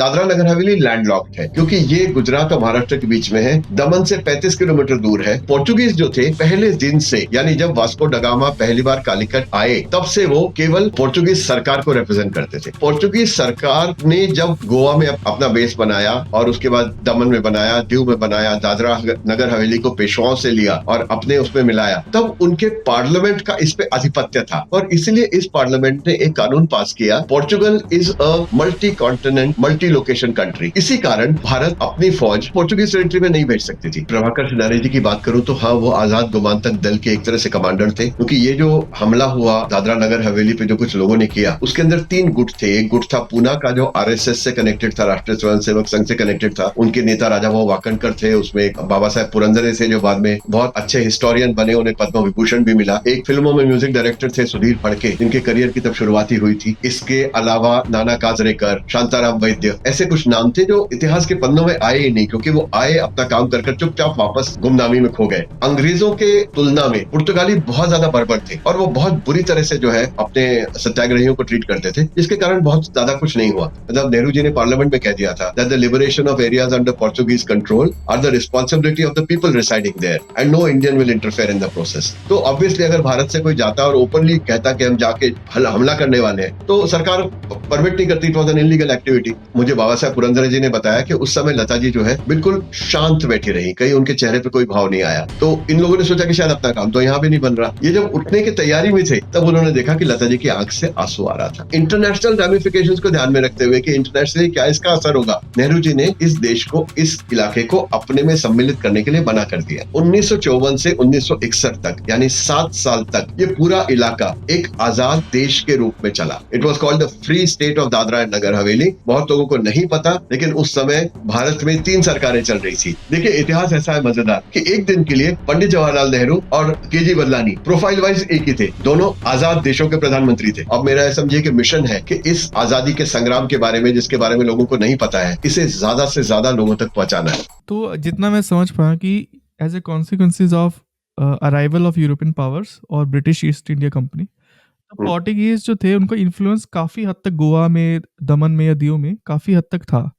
Dadra Nagar Haveli landlocked है क्योंकि ये गुजरात और महाराष्ट्र के बीच में है। दमन से 35 किलोमीटर दूर है। पोर्चुगीज जो थे पहले दिन से, यानी जब वास्को ड गामा पहली बार कालीकट आए तब से वो केवल पोर्चुगीज सरकार को रिप्रेजेंट करते थे। पोर्चुगीज सरकार ने जब गोवा में अपना बेस बनाया और उसके बाद दमन में बनाया, दीव में बनाया, दादरा नगर हवेली को पेशवाओं से लिया और अपने उसमें मिलाया, तब उनके पार्लियामेंट का इस पे आधिपत्य था और इसलिए इस पार्लियामेंट ने एक कानून पास किया, Portugal is a multi continent multi location country. इसी कारण भारत अपनी फौज पोर्चुगीज टेरिटरी में नहीं भेज सकती थी। प्रभाकर सिनारे जी की बात करूं तो हाँ, वो आजाद गोमांतक दल के एक तरह से कमांडर थे, क्योंकि ये जो हमला हुआ दादरा नगर हवेली पे जो कुछ लोगों ने किया, उसके अंदर 3 गुट थे। एक गुट था पूना का जो आरएसएस से कनेक्टेड था, राष्ट्रीय स्वयंसेवक संघ से कनेक्टेड था। उनके नेता राजा भाऊ वाकणकर थे। उसमें बाबा साहेब पुरंदरे थे जो बाद में बहुत अच्छे हिस्टोरियन बने, उन्हें पद्म विभूषण भी मिला। एक फिल्मों में म्यूजिक डायरेक्टर थे सुधीर फड़के, जिनके करियर की तब शुरुआती हुई थी। इसके अलावा नाना काजरेकर, शांताराम वैद्य, ऐसे कुछ नाम थे जो इतिहास के पन्नों में आए ही नहीं, क्योंकि वो आए अपना काम कर चुपचाप वापस गुमनामी में खो गए। अंग्रेजों के तुलना में पुर्तगाली बहुत ज्यादा बर्बर थे और वो बहुत बुरी तरह से जो है अपने सत्याग्रहियों को ट्रीट करते थे, जिसके कारण बहुत ज्यादा कुछ नहीं हुआ। मतलब नेहरू जी ने पार्लियामेंट में कह दिया था that the liberation of areas under Portuguese control are the responsibility of the people residing there and no Indian will interfere in the process. तो ऑब्वियसली अगर भारत से कोई जाता और ओपनली कहता कि हम जाके हमला करने वाले हैं, तो सरकार परमिट नहीं करती। It was an illegal activity. मुझे बाबा साहब पुरंदरे जी ने बताया कि उस समय लता जी जो है बिल्कुल शांत बैठी रही, कहीं उनके चेहरे पे कोई भाव नहीं आया। तो इन लोगों ने सोचा कि शायद अपना काम तो यहाँ भी नहीं बन रहा। ये जब उठने की तैयारी में थे तब उन्होंने देखा कि लता जी की आंख से आंसू आ रहा था। इंटरनेशनल रेमिफिकेशंस को ध्यान में रखते हुए कि इंटरनेशनली क्या इसका असर होगा, नेहरू जी ने इस देश को, इस इलाके को अपने में सम्मिलित करने के लिए बना कर दिया। 1954 से 1961 तक, यानी 7 साल तक ये पूरा इलाका एक आजाद देश के रूप में चला। It was called the free state of Dadra and Nagar Haveli. बहुत लोगों को नहीं पता, लेकिन उस समय भारत में 3 सरकारें चल रही थी। देखिए, इतिहास ऐसा है मजेदार कि एक दिन के लिए पंडित जवाहरलाल नेहरू और केजी बदलानी प्रोफाइल वाइज एक ही थे, दोनों आजाद देशों के प्रधानमंत्री थे। अब मेरा समझिए कि मिशन है कि इस आजादी के संग्राम के बारे में, जिसके बारे में लोगों को नहीं पता है, इसे ज्यादा से ज्यादा लोगों तक पहुंचाना है। तो जितना मैं समझ पाया कि as a consequences of arrival of European powers और ब्रिटिश ईस्ट इंडिया कंपनी, तो पोर्टुगीज जो थे उनका इन्फ्लुएंस काफ़ी हद तक गोवा में, दमन में या दीव में काफ़ी हद तक था।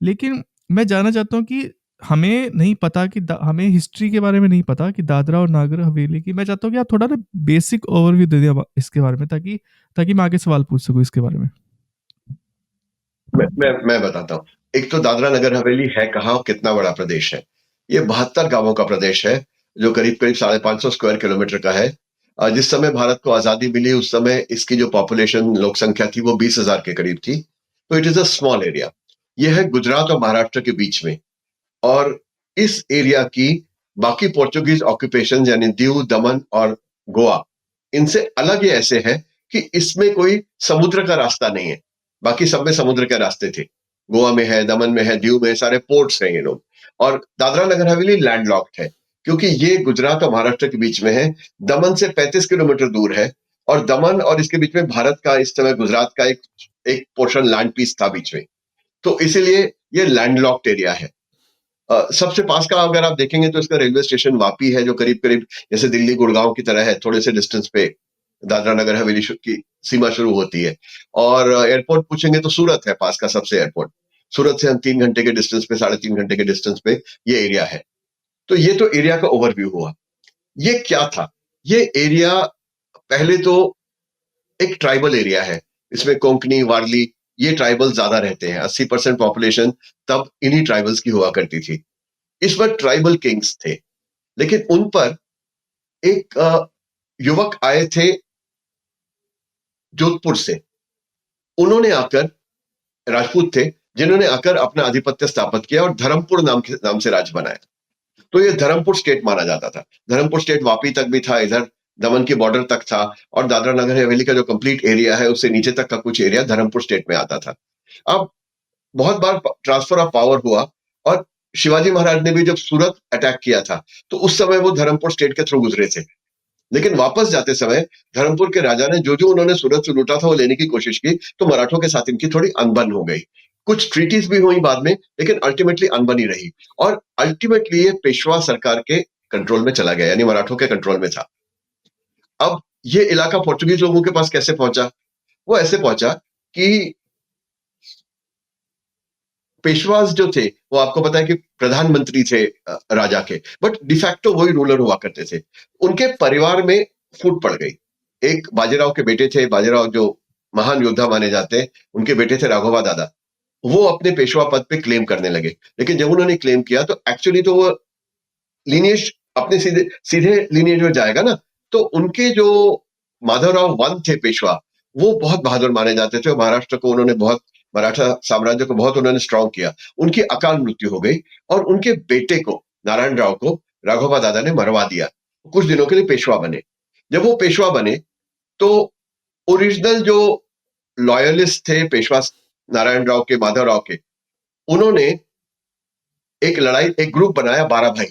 लेकिन मैं जानना चाहता हूँ कि हमें नहीं पता कि हमें हिस्ट्री के बारे में नहीं पता कि दादरा और नागर हवेली की। मैं चाहता हूँ कि आप थोड़ा ना बेसिक ओवरव्यू दे दिया इसके बारे में, ताकि ताकि मैं आगे सवाल पूछ सकूँ इसके बारे में। मैं बताता हूँ। एक तो दादरा नगर हवेली है कहाँ, कितना बड़ा प्रदेश है। ये 72 गांवों का प्रदेश है जो करीब करीब 550 स्क्वायर किलोमीटर का है। जिस समय भारत को आजादी मिली उस समय इसकी जो पॉपुलेशन, लोक संख्या थी, वो 20,000 के करीब थी। तो it is a small area. यह है गुजरात और महाराष्ट्र के बीच में। और इस एरिया की बाकी पोर्चुगीज ऑक्यूपेशन, यानी दीव, दमन और गोवा, इनसे अलग ये ऐसे है कि इसमें कोई समुद्र का रास्ता नहीं है। बाकी सब में समुद्र के रास्ते थे। गोवा में है, दमन में है, दीव में है, सारे पोर्ट्स हैं ये लोग। और दादरा नगर हवेली लैंडलॉक्ड है क्योंकि ये गुजरात और महाराष्ट्र के बीच में है। दमन से 35 किलोमीटर दूर है और दमन और इसके बीच में भारत का, इस समय गुजरात का एक एक पोर्शन लैंड पीस था बीच में। तो इसीलिए ये लैंडलॉक्ड एरिया है। सबसे पास का अगर आप देखेंगे तो इसका रेलवे स्टेशन वापी है, जो करीब करीब जैसे दिल्ली गुड़गांव की तरह है। थोड़े से डिस्टेंस पे दादरा नगर हवेली की सीमा शुरू होती है। और एयरपोर्ट पूछेंगे तो सूरत है पास का सबसे एयरपोर्ट। सूरत से हम 3 घंटे के डिस्टेंस पे, 3.5 घंटे के डिस्टेंस पे ये एरिया है। तो ये तो एरिया का ओवरव्यू हुआ। ये क्या था? ये एरिया पहले तो एक ट्राइबल एरिया है। इसमें कोंकणी, वारली, ये ट्राइबल ज्यादा रहते हैं। 80% पॉपुलेशन तब इन्हीं ट्राइबल्स की हुआ करती थी। इस पर ट्राइबल किंग्स थे, लेकिन उन पर एक युवक आए थे जोधपुर से। उन्होंने आकर, राजपूत थे, जिन्होंने आकर अपना आधिपत्य स्थापित किया और धर्मपुर नाम से राज्य बनाया। तो ये धर्मपुर स्टेट माना जाता था। धर्मपुर स्टेट वापी तक भी था, इधर दमन की बॉर्डर तक था। और दादरा नगर हवेली का जो कंप्लीट एरिया है, उससे नीचे तक का कुछ एरिया धर्मपुर स्टेट में आता था। अब बहुत बार ट्रांसफर ऑफ पावर हुआ और शिवाजी महाराज ने भी जब सूरत अटैक किया था तो उस समय वो धर्मपुर स्टेट के थ्रू गुजरे थे। लेकिन वापस जाते समय धर्मपुर के राजा ने जो जो उन्होंने सूरत से लूटा था वो लेने की कोशिश की, तो मराठों के साथ इनकी थोड़ी अनबन हो गई। कुछ ट्रीटीज भी हुई बाद में, लेकिन अल्टीमेटली अनबनी रही। और अल्टीमेटली ये पेशवा सरकार के कंट्रोल में चला गया, यानी मराठों के कंट्रोल में था। अब ये इलाका पोर्चुगीज लोगों के पास कैसे पहुंचा? वो ऐसे पहुंचा कि पेशवाज जो थे वो आपको पता है कि प्रधानमंत्री थे राजा के, बट डिफैक्टो वही रूलर हुआ करते थे। उनके परिवार में फूट पड़ गई। एक बाजीराव के बेटे थे, बाजीराव जो महान योद्धा माने जाते हैं, उनके बेटे थे राघोबा दादा। वो अपने पेशवा पद पे क्लेम करने लगे, लेकिन जब उन्होंने क्लेम किया तो एक्चुअली तो वो लीनिएज अपने सीधे सीधे लीनिएज में जाएगा ना। तो उनके जो माधवराव वन थे पेशवा, वो बहुत बहादुर माने जाते थे। महाराष्ट्र को उन्होंने बहुत, मराठा साम्राज्य को बहुत उन्होंने स्ट्रांग किया। उनकी अकाल मृत्यु हो गई और उनके बेटे को, नारायण राव को, राघोबा दादा ने मरवा दिया। कुछ दिनों के लिए पेशवा बने। जब वो पेशवा बने तो ओरिजिनल जो लॉयलिस्ट थे पेशवा नारायण राव के, माधव राव के, उन्होंने एक ग्रुप बनाया, 12 भाई,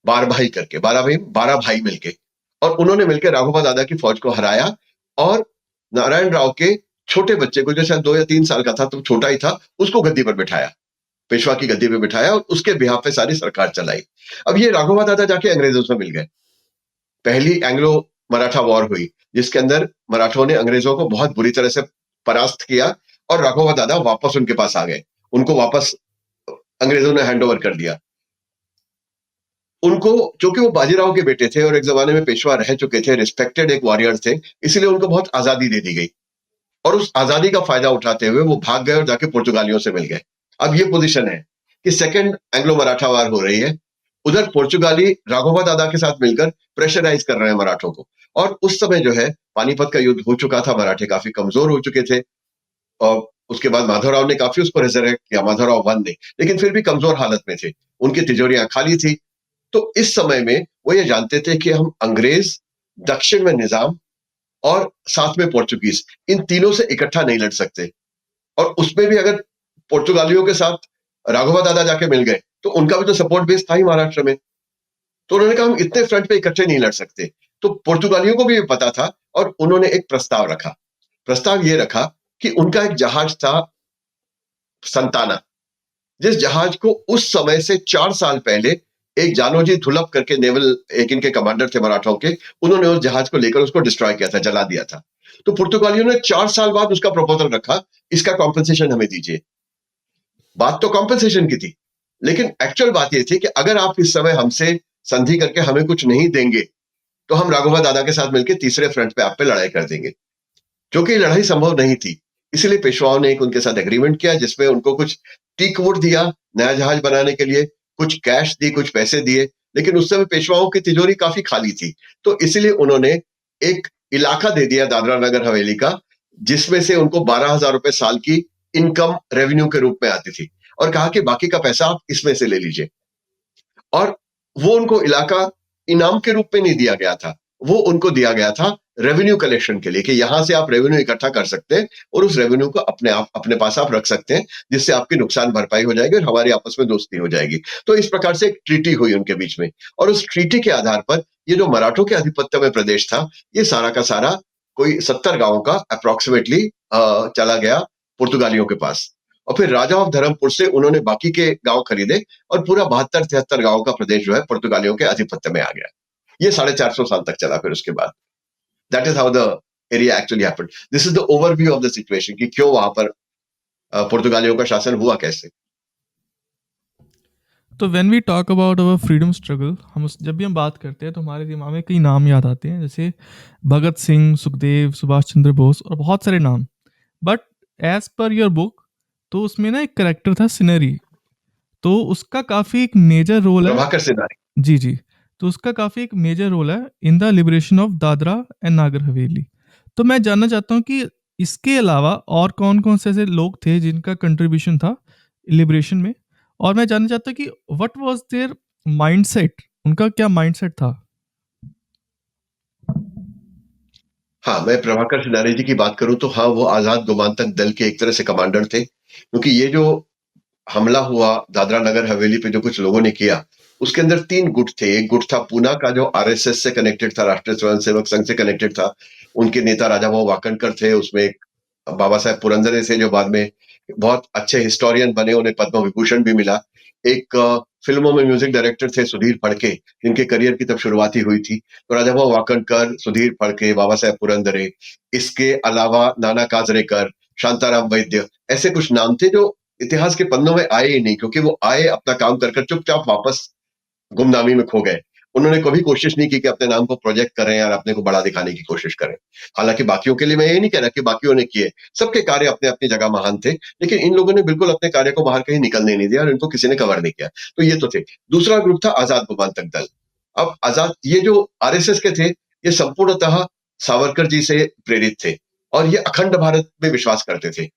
12 भाई करके, 12 भाई मिलके, और उन्होंने मिलकर राघोबा दादा की फौज को हराया और नारायण राव के छोटे बच्चे को, जो शायद 2 या 3 साल का था, तो छोटा ही था, उसको गद्दी पर बिठाया, पेशवा की गद्दी पे बिठाया और उसके बिहाफ पे सारी सरकार चलाई। अब ये राघोबा दादा जाके अंग्रेजों से मिल गए। पहली एंग्लो मराठा वॉर हुई, जिसके अंदर मराठों ने अंग्रेजों को बहुत बुरी तरह से परास्त किया और राघोबा दादा वापस उनके पास आ गए। उनको वापस अंग्रेजों ने हैंड ओवर कर दिया। उनको, क्योंकि वो बाजीराव के बेटे थे और एक जमाने में पेशवा रह चुके थे, रिस्पेक्टेड एक वॉरियर थे, इसलिए उनको बहुत आजादी दे दी गई और उस आजादी का फायदा उठाते हुए वो भाग गए और जाके पुर्तगालियों से मिल गए। अब ये पोजीशन है कि सेकंड एंग्लो मराठा वार हो रही है, उधर पुर्तगाली राघोबा दादा के साथ मिलकर प्रेशराइज कर रहे हैं मराठों को, और उस समय जो है पानीपत का युद्ध हो चुका था, मराठे काफी कमजोर हो चुके थे और उसके बाद माधवराव ने काफी उसको रिजरेक्ट किया, माधवराव वन ने, लेकिन फिर भी कमजोर हालत में थे, उनकी तिजोरियां खाली थी। तो इस समय में वो ये जानते थे कि हम अंग्रेज, दक्षिण में निजाम और साथ में पोर्चुगीज, इन तीनों से इकट्ठा नहीं लड़ सकते, और उसमें भी अगर पुर्तगालियों के साथ राघोबा दादा जाके मिल गए तो उनका भी तो सपोर्ट बेस था ही महाराष्ट्र में। तो उन्होंने कहा हम इतने फ्रंट पे इकट्ठे नहीं लड़ सकते। तो पुर्तगालियों को भी ये पता था और उन्होंने एक प्रस्ताव रखा। प्रस्ताव ये रखा कि उनका एक जहाज था संताना, जिस जहाज को उस समय से 4 साल पहले एक जानोजी धुलप करके नेवल, एक इनके कमांडर थे मराठों के, उन्होंने उस जहाज को लेकर उसको डिस्ट्रॉय किया था, जला दिया था। तो पुर्तगालियों ने 4 साल बाद उसका प्रपोजल रखा, इसका कॉम्पेंसेशन हमें दीजिए। बात तो कॉम्पेंसेशन की थी, लेकिन एक्चुअल बात यह थी कि अगर आप इस समय हमसे संधि करके हमें कुछ नहीं देंगे तो हम राघोबा दादा के साथ मिलकर तीसरे फ्रंट पे आप पे लड़ाई कर देंगे, जो कि लड़ाई संभव नहीं थी। इसलिए पेशवाओं ने एक उनके साथ एग्रीमेंट किया जिसमें उनको कुछ टीक वुड दिया नया जहाज बनाने के लिए, कुछ कैश दी, कुछ पैसे दिए, लेकिन उस समय पेशवाओं की तिजोरी काफी खाली थी, तो इसलिए उन्होंने एक इलाका दे दिया दादरा नगर हवेली का, जिसमें से उनको 12,000 रुपए साल की इनकम रेवेन्यू के रूप में आती थी, और कहा कि बाकी का पैसा आप इसमें से ले लीजिए। और वो उनको इलाका इनाम के रूप में नहीं दिया गया था, वो उनको दिया गया था रेवेन्यू कलेक्शन के लिए, कि यहां से आप रेवेन्यू इकट्ठा कर सकते हैं और उस रेवेन्यू को अपने पास आप रख सकते हैं, जिससे आपकी नुकसान भरपाई हो जाएगी और हमारी आपस में दोस्ती हो जाएगी। तो इस प्रकार से एक ट्रीटी हुई उनके बीच में, और उस ट्रीटी के आधार पर ये जो मराठों के आधिपत्य में प्रदेश था, ये सारा का सारा कोई 70 गांवों का अप्रोक्सीमेटली चला गया पुर्तगालियों के पास। और फिर राजा ऑफ धर्मपुर से उन्होंने बाकी के गांव खरीदे और पूरा 72-73 गांवों का प्रदेश जो है पुर्तगालियों के आधिपत्य में आ गया। ये 450 साल तक चला फिर उसके बाद। That is how the area actually happened. This is the overview of the situation कि क्यों वहां पर पुर्तगालियों का शासन हुआ कैसे। तो when we talk about our freedom struggle, जब भी हम बात करते हैं तो हमारे दिमाग में कई नाम याद आते हैं, जैसे भगत सिंह, सुखदेव, सुभाष चंद्र बोस और बहुत सारे नाम। But as per your book, तो उसमें ना एक करेक्टर था सिनरी, तो उसका काफ़ी एक मेजर रोल है। प्रभाकर सिन्हा। जी, जी। तो उसका काफ़ी एक मेजर रोल है in the liberation of Dadra and Nagar Haveli. तो मैं जानना चाहता हूँ कि इसके अलावा और कौन-कौन से ऐसे लोग थे जिनका कंट्रीब्यूशन था लिबरेशन में? और मैं जानना चाहता हूँ कि व्हाट वाज़ देयर माइंडसेट? उनका क्या माइंडसेट था? हाँ, मैं प्रभाकर सिन्हा जी की बात करूं तो हाँ, वो आजाद गोमांतक दल के एक तरह से कमांडर थे, क्योंकि ये जो हमला हुआ दादरा नगर हवेली पे जो कुछ लोगों ने किया, उसके अंदर 3 गुट थे। एक गुट था पूना का जो आरएसएस से कनेक्टेड था, राष्ट्रीय स्वयंसेवक संघ से कनेक्टेड था। उनके नेता राजाभाऊ वाकणकर थे, उसमें एक बाबा साहेब पुरंदरे थे जो बाद में बहुत अच्छे हिस्टोरियन बने, उन्हें पद्म विभूषण भी मिला। एक फिल्मों में म्यूजिक डायरेक्टर थे सुधीर फड़के, जिनके करियर की तब शुरुआती हुई थी। तो राजाभाऊ वाकणकर, सुधीर फड़के, बाबा साहेब पुरंदरे, इसके अलावा नाना काजरेकर, शांताराम वैद्य, ऐसे कुछ नाम थे जो इतिहास के पन्नों में आए ही नहीं, क्योंकि वो आए अपना काम कर चुपचाप वापस गुमनामी में खो गए। उन्होंने कभी कोशिश नहीं की कि अपने नाम को प्रोजेक्ट करें और अपने को बड़ा दिखाने की कोशिश करें। हालांकि बाकियों के लिए मैं ये नहीं कह रहा कि बाकियों ने किए, सबके कार्य अपने अपनी जगह महान थे, लेकिन इन लोगों ने बिल्कुल अपने कार्य को बाहर कहीं निकलने नहीं दिया और इनको किसी ने कवर नहीं किया। तो ये तो थे। दूसरा ग्रुप था आजाद गोमांतक दल। अब आजाद, ये जो आरएसएस के थे, ये संपूर्णतः सावरकर जी से प्रेरित थे और ये अखंड भारत में विश्वास करते थे।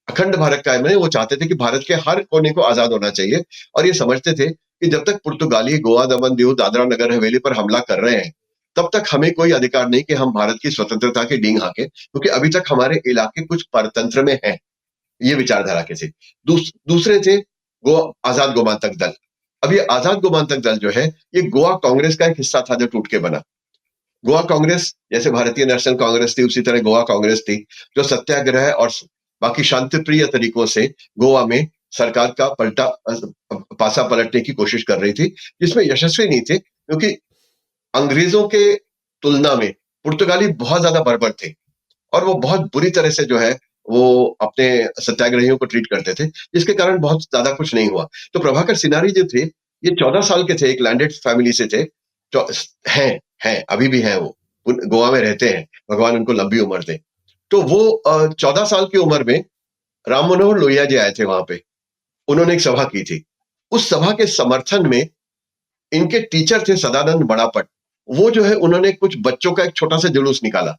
अखंड भारत कायम है, वो चाहते थे कि भारत के हर कोने को आजाद होना चाहिए और ये समझते थे कि जब तक पुर्तगाली गोवा, दमन, दीव, दादरा, नगर हवेली पर हमला कर रहे हैं, तब तक हमें कोई अधिकार नहीं कि हम भारत की स्वतंत्रता की डींग हाँके, क्योंकि अभी तक हमारे इलाके कुछ परतंत्र में हैं। ये विचारधारा के थे। दूसरे थे आजाद गोमांतक दल। अब ये आजाद गोमांतक दल जो है, ये गोवा कांग्रेस का एक हिस्सा था जो टूट के बना। गोवा कांग्रेस जैसे भारतीय नेशनल कांग्रेस थी, उसी तरह गोवा कांग्रेस थी, जो सत्याग्रह और बाकी शांतिप्रिय तरीकों से गोवा में सरकार का पासा पलटने की कोशिश कर रही थी, जिसमें यशस्वी नहीं थे, क्योंकि अंग्रेजों के तुलना में पुर्तगाली बहुत ज्यादा बर्बर थे और वो बहुत बुरी तरह से जो है वो अपने सत्याग्रहियों को ट्रीट करते थे, जिसके कारण बहुत ज्यादा कुछ नहीं हुआ। तो प्रभाकर सिनारी जो थे, ये 14 साल के थे, एक लैंडेड फैमिली से थे। तो हैं अभी भी हैं वो, गोवा में रहते हैं, भगवान उनको लंबी उम्र दे। तो वो 14 साल की उम्र में राम मनोहर लोहिया जी आए थे वहां पे। उन्होंने एक सभा की थी। उस सभा के समर्थन में इनके टीचर थे सदानंद बड़ापट। वो जो है, उन्होंने कुछ बच्चों का एक छोटा सा जुलूस निकाला।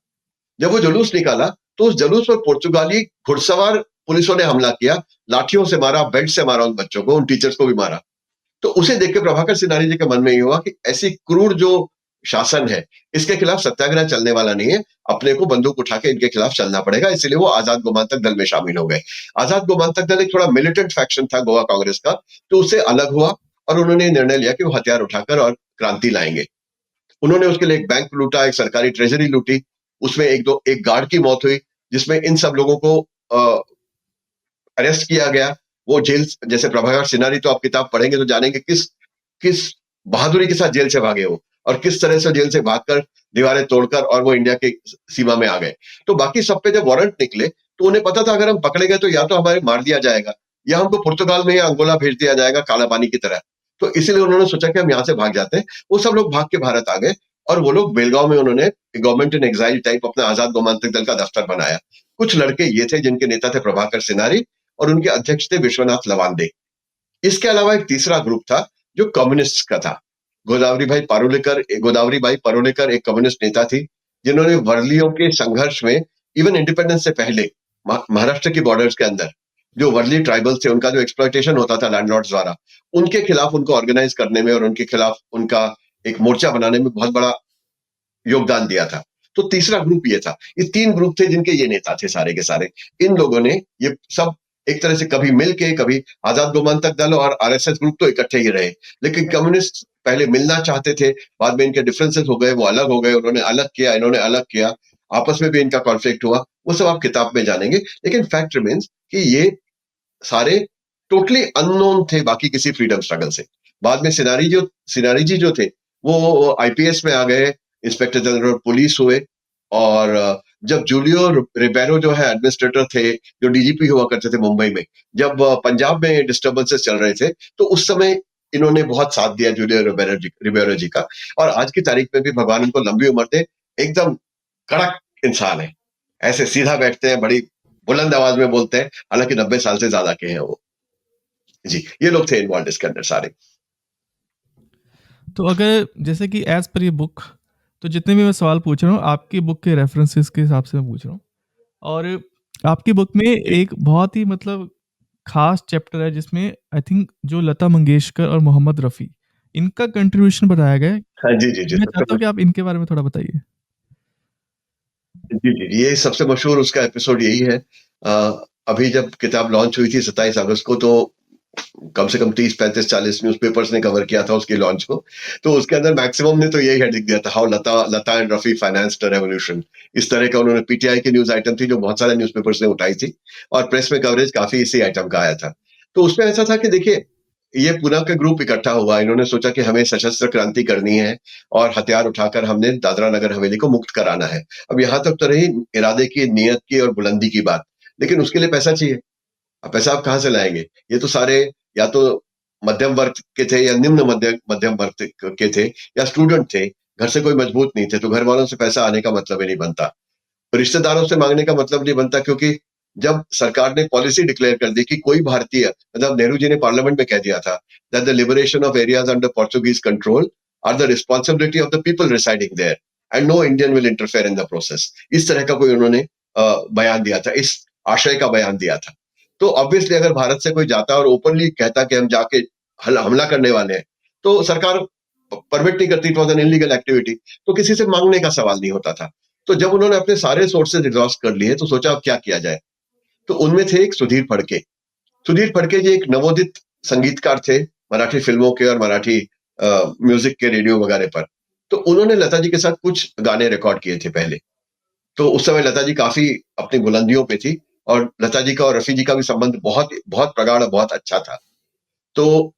जब वो जुलूस निकाला, तो उस जुलूस पर पुर्तगाली घुड़सवार पुलिसों ने हमला किया, लाठियों से मारा, बेल्ट से मारा उन बच्चों को, उन टीचर्स को भी मारा। तो उसे देख के प्रभाकर सिनारी जी के मन में ये हुआ कि ऐसी क्रूर जो शासन है, इसके खिलाफ सत्याग्रह चलने वाला नहीं है, अपने को बंदूक उठा के इनके खिलाफ चलना पड़ेगा। इसलिए वो आजाद गोमांतक दल में शामिल हो गए। आजाद गोमांतक दल एक थोड़ा मिलिटेंट फैक्शन था गोवा कांग्रेस का, तो उससे अलग हुआ और उन्होंने निर्णय लिया कि वो हथियार उठाकर और क्रांति लाएंगे। उन्होंने उसके लिए एक बैंक लूटा, एक सरकारी ट्रेजरी लूटी, उसमें एक गार्ड की मौत हुई, जिसमें इन सब लोगों को अरेस्ट किया गया। वो जेल, जैसे प्रभाकर सिनारी, तो आप किताब पढ़ेंगे तो जानेंगे किस किस बहादुरी के साथ जेल से भागे वो, और किस तरह से जेल से भागकर दीवारें तोड़कर और वो इंडिया की सीमा में आ गए। तो बाकी सब पे जब वारंट निकले, तो उन्हें पता था अगर हम पकड़े गए तो या तो हमारे मार दिया जाएगा, या हमको पुर्तगाल में या अंगोला भेज दिया जाएगा काला पानी की तरह। तो इसीलिए उन्होंने सोचा कि हम यहाँ से भाग जाते हैं। वो सब लोग भाग के भारत आ गए और वो लोग बेलगांव में उन्होंने गवर्नमेंट इन एग्जाइल टाइप अपना आजाद गोमांतक दल का दफ्तर बनाया। कुछ लड़के ये थे जिनके नेता थे प्रभाकर सिनारी और उनके अध्यक्ष थे विश्वनाथ लवांदे। इसके अलावा एक तीसरा ग्रुप था जो कम्युनिस्ट का था। गोदावरी बाई परोलेकर एक कम्युनिस्ट नेता थी, जिन्होंने वर्लियों के संघर्ष में, इवन इंडिपेंडेंस से पहले, महाराष्ट्र की बॉर्डर्स के अंदर जो वर्ली ट्राइबल्स थे, उनका जो एक्सप्लॉयटेशन होता था लैंडलॉर्ड्स द्वारा, उनके खिलाफ उनको ऑर्गेनाइज करने में और उनके खिलाफ उनका एक मोर्चा बनाने में बहुत बड़ा योगदान दिया था। तो तीसरा ग्रुप ये था। ये तीन ग्रुप थे जिनके ये नेता थे सारे के सारे। इन लोगों ने ये सब एक तरह से कभी मिलके, कभी आजाद गोमांतक दल और आरएसएस ग्रुप तो इकट्ठे ही रहे, लेकिन कम्युनिस्ट पहले मिलना चाहते थे, बाद में इनके डिफरेंसेस हो गए, वो अलग हो गए, उन्होंने अलग किया, इन्होंने अलग किया, आपस में भी इनका कॉन्फ्लिक्ट हुआ। वो सब आप किताब में जानेंगे। लेकिन फैक्ट रिमेन्स कि ये सारे टोटली अननोन थे बाकी किसी फ्रीडम स्ट्रगल से। बाद में सिनारी जी जो थे, वो आईपीएस में आ गए, इंस्पेक्टर जनरल पुलिस हुए। और जब जूलियो रिबेरो जो है एडमिनिस्ट्रेटर थे, जो डीजीपी हुआ करते थे मुंबई में, जब पंजाब में डिस्टर्बेंसेस चल रहे थे, तो उस समय इन्होंने बहुत साथ दिया जूलियो रिबेरो जी का। और आज की तारीख में भी भगवान उनको लंबी उम्र दे, एकदम कड़क इंसान है, ऐसे सीधा बैठते हैं, बड़ी बुलंद आवाज में बोलते हैं, हालांकि 90 साल से ज्यादा के हैं वो। जी, ये लोग थे इन्वॉल्व इसके अंदर सारे। तो अगर जैसे कि एज पर ये बुक, तो जितने भी मैं सवाल पूछ रहा हूँ आपकी बुक के रेफरेंसेस के हिसाब से मैं पूछ रहा हूँ, और आपकी बुक में एक बहुत ही मतलब खास चैप्टर है जिसमें आई थिंक जो लता मंगेशकर और मोहम्मद रफ़ी, इनका कंट्रीब्यूशन बताया गया है। हाँ जी, जी, जी। मैं चाहता हूँ कि आप इनके बारे में थोड़ा बताइए। जी, जी, ये सबसे मशहूर उसका एपिसोड यही है। अभी जब किताब लॉन्च हुई थी 27 अगस्त को, तो कम से कम 30, 35, 40 न्यूज़पेपर्स ने कवर किया था उसके लॉन्च को। तो उसके अंदर मैक्सिमम ने तो यही हेडिंग दिया था, how Lata and Rafi financed the revolution. इस तरह का उन्होंने, पीटीआई की न्यूज़ आइटम थी जो बहुत सारे न्यूज़पेपर्स ने उठाई थी, और प्रेस में कवरेज काफी इसी आइटम का आया था। तो उसमें ऐसा था कि देखिए, ये पूना का ग्रुप इकट्ठा हुआ, इन्होंने सोचा कि हमें सशस्त्र क्रांति करनी है और हथियार उठाकर हमने दादरा नगर हवेली को मुक्त कराना है। अब यहाँ तक तो रही इरादे की, नियत की और बुलंदी की बात, लेकिन उसके लिए पैसा चाहिए। अब पैसा आप कहाँ से लाएंगे? ये तो सारे या तो मध्यम वर्ग के थे या निम्न मध्यम वर्ग के थे या स्टूडेंट थे, घर से कोई मजबूत नहीं थे, तो घर वालों से पैसा आने का मतलब ही नहीं बनता। रिश्तेदारों से मांगने का मतलब नहीं बनता, क्योंकि जब सरकार ने पॉलिसी डिक्लेयर कर दी कि कोई भारतीय, मतलब नेहरू जी ने पार्लियामेंट में कह दिया था that the liberation of areas under Portuguese control are the responsibility of the people residing there and no Indian will interfere in the process. इस तरह का कोई उन्होंने बयान दिया था, इस आशय का बयान दिया था। तो ऑब्वियसली अगर भारत से कोई जाता और ओपनली कहता कि हम जाके हमला करने वाले हैं, तो सरकार परमिट नहीं करती, it was an illegal activity, तो किसी से मांगने का सवाल नहीं होता था। तो जब उन्होंने अपने सारे सोर्सेज एग्जॉस्ट कर लिए, तो सोचा अब क्या किया जाए। तो उनमें थे एक सुधीर फड़के। सुधीर फड़के जी एक नवोदित संगीतकार थे, मराठी फिल्मों के और मराठी म्यूजिक के रेडियो वगैरह पर। तो उन्होंने लता जी के साथ कुछ गाने रिकॉर्ड किए थे पहले। तो उस समय लता जी काफी अपनी बुलंदियों पे थी, और लता जी का और रफी जी का भी संबंध बहुत बहुत प्रगाढ़ और बहुत अच्छा था। तो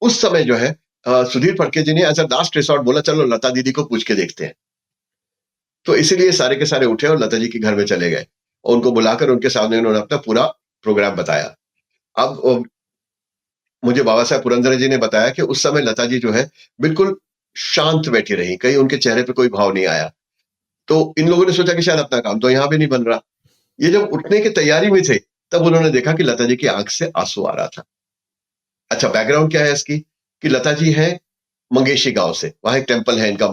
उस समय जो है सुधीर फड़के जी ने एज अ लास्ट रिसोर्ट बोला चलो लता दीदी को पूछ के देखते हैं। तो इसीलिए सारे के सारे उठे और लता जी के घर में चले गए, और उनको बुलाकर उनके सामने उन्होंने अपना पूरा प्रोग्राम बताया। अब मुझे बाबा साहब पुरंदरे जी ने बताया कि उस समय लता जी जो है बिल्कुल शांत बैठी रही, कहीं उनके चेहरे पे कोई भाव नहीं आया। तो इन लोगों ने सोचा कि शायद अपना काम तो यहाँ भी नहीं बन रहा। ये जब उठने की तैयारी में थे, तब उन्होंने देखा कि लता जी की आंख से आंसू आ रहा था। अच्छा, बैकग्राउंड क्या है इसकी, कि लता जी हैं मंगेशी गांव से, वहां एक टेम्पल है इनका,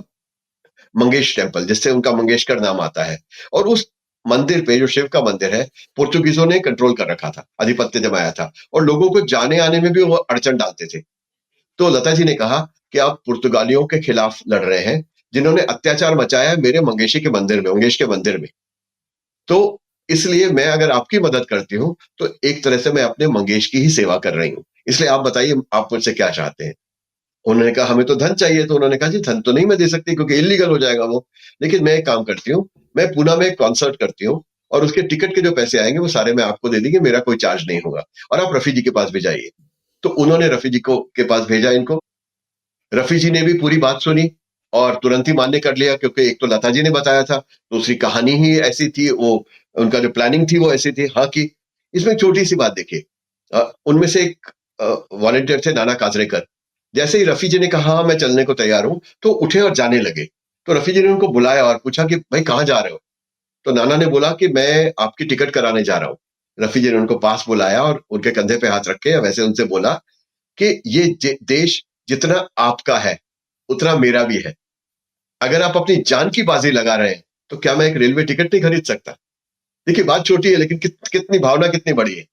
मंगेश टेम्पल, जिससे उनका मंगेशकर नाम आता है। और उस मंदिर पे, जो शिव का मंदिर है, पोर्चुगीजों ने कंट्रोल कर रखा था, आधिपत्य जमाया था, और लोगों को जाने आने में भी वो अड़चन डालते थे। तो लता जी ने कहा कि आप पुर्तगालियों के खिलाफ लड़ रहे हैं, जिन्होंने अत्याचार मचाया है मेरे मंगेशी के मंदिर में, मंगेश के मंदिर में। तो इसलिए मैं अगर आपकी मदद करती हूँ, तो एक तरह से मैं अपने मंगेश की ही सेवा कर रही हूँ। इसलिए आप बताइए आप मुझसे क्या चाहते हैं? उन्होंने कहा हमें तो धन चाहिए। तो उन्होंने कहा जी धन तो नहीं मैं दे सकती, क्योंकि इलीगल हो जाएगा वो। लेकिन मैं एक काम करती हूँ, मैं पूना में एक कॉन्सर्ट करती हूँ, और उसके टिकट के जो पैसे आएंगे वो सारे मैं आपको दे देंगे, मेरा कोई चार्ज नहीं होगा, और आप रफी जी के पास भी जाइए। तो उन्होंने रफी जी को के पास भेजा इनको। रफी जी ने भी पूरी बात सुनी और तुरंत ही मान्य कर लिया, क्योंकि एक तो लता जी ने बताया था, दूसरी कहानी ही ऐसी थी, वो उनका जो प्लानिंग थी वो ऐसी थी। हाँ की इसमें एक छोटी सी बात देखिए, उनमें से एक वॉलेंटियर थे नाना काजरेकर। जैसे ही रफी जी ने कहा हाँ मैं चलने को तैयार हूं, तो उठे और जाने लगे। तो रफी जी ने उनको बुलाया और पूछा कि भाई कहाँ जा रहे हो? तो नाना ने बोला कि मैं आपकी टिकट कराने जा रहा हूँ। रफी जी ने उनको पास बुलाया और उनके कंधे पे हाथ रख के वैसे उनसे बोला कि ये देश जितना आपका है उतना मेरा भी है। अगर आप अपनी जान की बाजी लगा रहे हैं, तो क्या मैं एक रेलवे टिकट नहीं खरीद सकता? देखिए बात छोटी है, लेकिन कितनी भावना कितनी बड़ी है।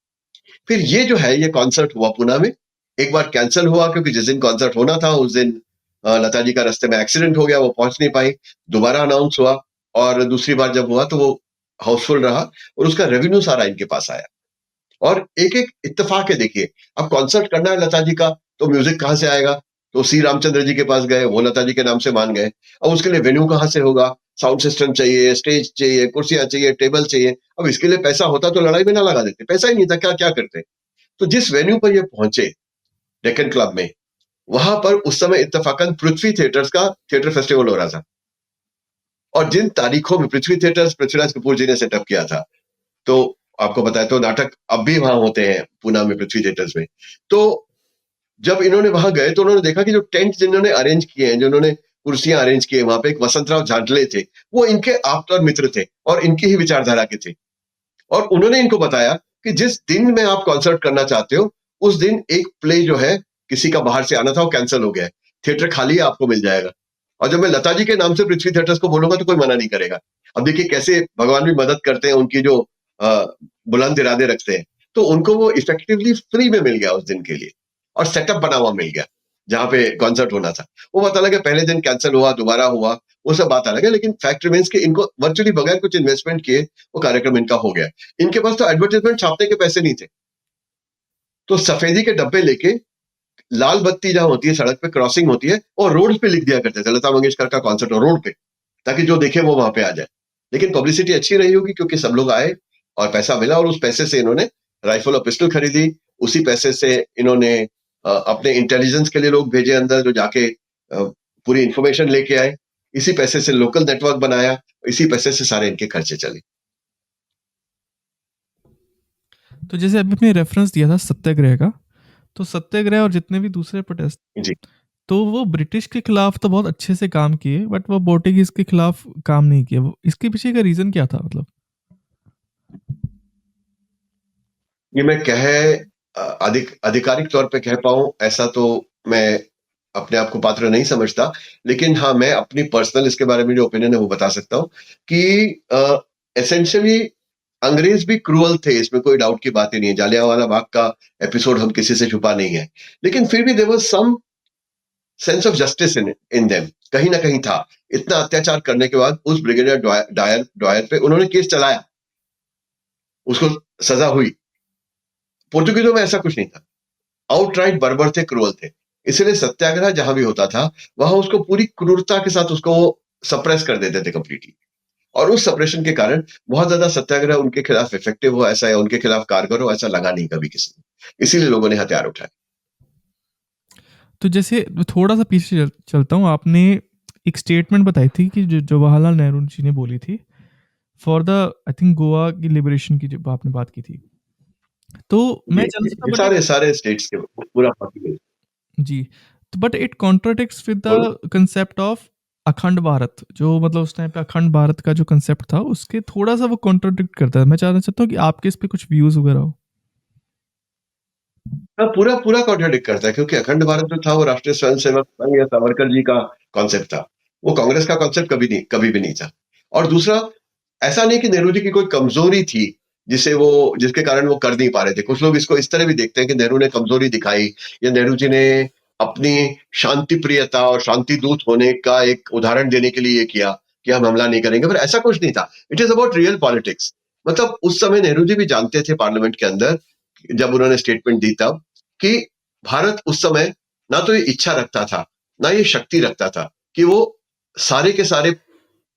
फिर ये जो है, ये कॉन्सर्ट हुआ पुणे में। एक बार कैंसिल हुआ, क्योंकि जिस दिन कॉन्सर्ट होना था उस दिन लता जी का रास्ते में एक्सीडेंट हो गया, वो पहुंच नहीं पाई। दोबारा अनाउंस हुआ, और दूसरी बार जब हुआ तो वो हाउसफुल रहा, और उसका रेवेन्यू सारा इनके पास आया। और एक-एक इत्तेफाक है देखिए, अब कॉन्सर्ट करना है लता जी का, तो म्यूजिक कहाँ से आएगा? तो सी रामचंद्र जी के पास गए, वो लता जी के नाम से मान गए। अब उसके लिए वेन्यू कहाँ से होगा? साउंड सिस्टम चाहिए, स्टेज चाहिए, कुर्सियाँ चाहिए, टेबल चाहिए। अब इसके लिए पैसा होता तो लड़ाई में ना लगा देते, पैसा ही नहीं था, क्या करते? तो जिस वेन्यू पर ये पहुंचे, डेक्कन क्लब में, वहां पर उस समय इत्तेफाकन पृथ्वी थिएटर्स का थिएटर फेस्टिवल हो रहा था। और जिन तारीखों में पृथ्वी थिएटर्स पृथ्वीराज कपूर जी ने सेटअप किया था, तो आपको बताया तो नाटक अब भी वहां होते हैं पूना में पृथ्वी थिएटर्स में। तो जब इन्होंने वहां गए तो उन्होंने देखा कि जो टेंट जिन्होंने अरेंज किए हैं, जिन्होंने कुर्सियां अरेंज की है, वहां पे एक वसंतराव झांटले थे, वो इनके आप्त और मित्र थे और इनकी ही विचारधारा के थे। और उन्होंने इनको बताया कि जिस दिन में आप कॉन्सर्ट करना चाहते हो, उस दिन एक प्ले जो है किसी का बाहर से आना था वो कैंसिल हो गया है, थिएटर खाली है, आपको मिल जाएगा। और जब मैं लता जी के नाम से पृथ्वी थिएटर्स को बोलूंगा तो कोई मना नहीं करेगा। अब देखिए कैसे भगवान भी मदद करते हैं उनकी जो अ, बुलंद इरादे रखते हैं। तो उनको वो इफेक्टिवली फ्री में मिल गया उस दिन के लिए, और सेटअप बना हुआ मिल गया जहां पे कॉन्सर्ट होना था। वो बात अलग है, पहले दिन कैंसिल हुआ, दोबारा हुआ, वो सब बात अलग है, लेकिन फैक्ट रिमेन्स कि इनको वर्चुअली बगैर कुछ इन्वेस्टमेंट किए वो कार्यक्रम इनका हो गया। इनके पास तो एडवर्टाइजमेंट छापने के पैसे नहीं थे, तो सफेदी के डब्बे लेके लाल बत्ती जहां होती है, सड़क पे क्रॉसिंग होती है, और रोड पे लिख दिया करते थे लता मंगेशकर का कॉन्सर्ट, और रोड पे, ताकि जो देखे वो वहां पे आ जाए। लेकिन पब्लिसिटी अच्छी रही होगी, क्योंकि सब लोग आए और पैसा मिला, और उस पैसे से इन्होंने राइफल और पिस्टल खरीदी। उसी पैसे से इन्होंने अपने इंटेलिजेंस के लिए लोग भेजे अंदर, जो जाके पूरी इंफॉर्मेशन लेके आए। इसी पैसे से लोकल नेटवर्क बनाया, इसी पैसे से सारे इनके खर्चे चले। तो जैसे अभी आपने रेफरेंस दिया था सत्याग्रह का, तो सत्याग्रह और जितने भी दूसरे प्रोटेस्ट, जी। तो वो ब्रिटिश के खिलाफ तो बहुत अच्छे से काम किए, बट वो पोर्टुगीज के खिलाफ काम नहीं किए। वो इसके पीछे का रीजन क्या था मतलब? ये मैं आधिकारिक तौर पे कह पाऊं ऐसा तो मैं अपने आप को पात्र नहीं समझता, लेकिन हाँ, मैं अपनी पर्सनल इसके बारे में जो ओपिनियन है वो बता सकता हूँ कि एसेंशियली अंग्रेज भी क्रूअल थे, इसमें कोई डाउट की बात ही नहीं है। जालियांवाला बाग का एपिसोड हम किसी से छुपा नहीं है, लेकिन फिर भी there was some sense of justice in them, कहीं ना कहीं था। इतना अत्याचार करने के बाद उस ब्रिगेडियर डॉयर पे उन्होंने केस चलाया, उसको सजा हुई। पोर्तुगीजों में ऐसा कुछ नहीं था, आउटराइट बर्बर थे, क्रूअल थे। इसलिए सत्याग्रह जहां भी होता था वहां उसको पूरी क्रूरता के साथ उसको सप्रेस कर देते थे कंप्लीटली। और उस सप्रेशन के कारण बहुत ज्यादा सत्याग्रह उनके खिलाफ इफेक्टिव हो ऐसा, या उनके खिलाफ कारगर हो ऐसा लगा नहीं कभी किसी ने, इसीलिए लोगों ने हथियार उठाए। तो जैसे थोड़ा सा पीछे चलता हूँ, आपने एक स्टेटमेंट बताई थी कि जो जवाहरलाल नेहरू जी ने बोली थी for the, I think, Goa की लिबरेशन की जो आपने बात की थी, तो मैं जानना चाहता ये हूँ, सारे सारे स्टेट्स के पूरा पॉसिबल। जी, तो बट इट कॉन्ट्राडिक्ट्स विद बोलो। द कंसेप्ट ऑफ अखंड भारत, जो मतलब उस टाइम पे अखंड भारत का जो कंसेप्ट था, उसके थोड़ा सा वो कॉन्ट्राडिक्ट करता है। मैं जानना चाहता हूँ कि आपके इस पे कुछ व्यूज वगैरह हो। हाँ, पूरा पूरा कॉन्ट्राडिक्ट करता है, क्योंकि अखंड भारत जो था वो राष्ट्रीय स्वयंसेवक संघ या सावरकर जी का कॉन्सेप्ट था। वो कांग्रेस का कॉन्सेप्ट कभी भी नहीं था। और दूसरा, ऐसा नहीं कि नेहरू जी की कोई कमजोरी थी जिसके कारण वो कर नहीं पा रहे थे। कुछ लोग इसको इस तरह भी देखते हैं कि नेहरू ने कमजोरी दिखाई, या नेहरू जी ने अपनी शांति प्रियता और शांति दूत होने का एक उदाहरण देने के लिए ये किया कि हम हमला नहीं करेंगे, पर ऐसा कुछ नहीं था। It is about real politics. मतलब उस समय नेहरू जी भी जानते थे पार्लियामेंट के अंदर, जब उन्होंने स्टेटमेंट दी तब, कि भारत उस समय ना तो ये इच्छा रखता था, ना ये शक्ति रखता था कि वो सारे के सारे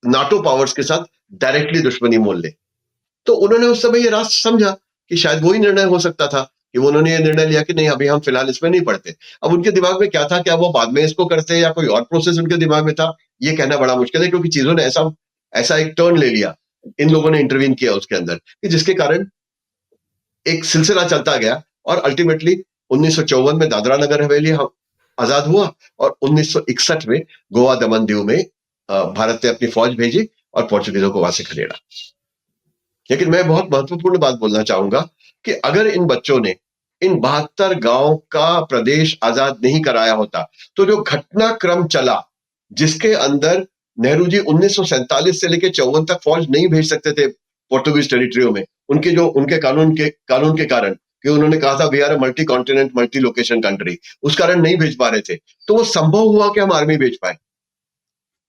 नाटो पावर्स के साथ डायरेक्टली दुश्मनी मोल ले। तो उन्होंने उस समय ये रास्ता समझा कि शायद वही निर्णय हो सकता था, कि उन्होंने ये निर्णय लिया कि नहीं, अभी हम फिलहाल इसमें नहीं पढ़ते। अब उनके दिमाग में क्या था, क्या वो बाद में इसको करते या कोई और प्रोसेस उनके दिमाग में था, ये कहना बड़ा मुश्किल है, क्योंकि चीजों ने ऐसा ऐसा एक टर्न ले लिया, इन लोगों ने इंटरवीन किया उसके अंदर, कि जिसके कारण एक सिलसिला चलता गया। और अल्टीमेटली 1954 में दादरा नगर हवेली आजाद हुआ, और 1961 में गोवा दमन दीव में भारत ने अपनी फौज भेजी और पोर्चुगीजों को वहां से खदेड़ा। लेकिन मैं बहुत महत्वपूर्ण बात बोलना चाहूंगा कि अगर इन बच्चों ने इन 72 गांव का प्रदेश आजाद नहीं कराया होता, तो जो घटनाक्रम चला, जिसके अंदर नेहरू जी 1947 से लेकर 54 तक फौज नहीं भेज सकते थे पोर्टुगीज टेरिटरियों में, उनके कानून के कारण, कि उन्होंने कहा था we are a multi continent multi location country, उस कारण नहीं भेज पा रहे थे। तो वो संभव हुआ कि हम आर्मी भेज पाए।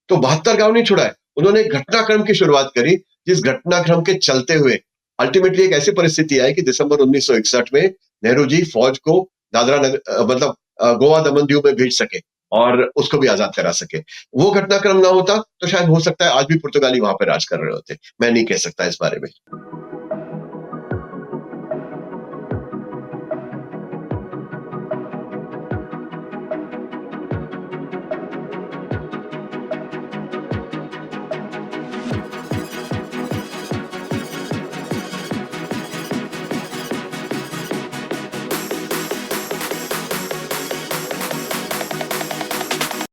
तो 72 गांव नहीं छुड़ाए, उन्होंने एक घटनाक्रम की शुरुआत करी, जिस घटनाक्रम के चलते हुए अल्टीमेटली एक ऐसी परिस्थिति आई कि दिसंबर 1961 में नेहरू जी फौज को गोवा दमन दीव में भेज सके और उसको भी आजाद करा सके। वो घटनाक्रम ना होता तो शायद हो सकता है आज भी पुर्तगाली वहां पर राज कर रहे होते। मैं नहीं कह सकता इस बारे में।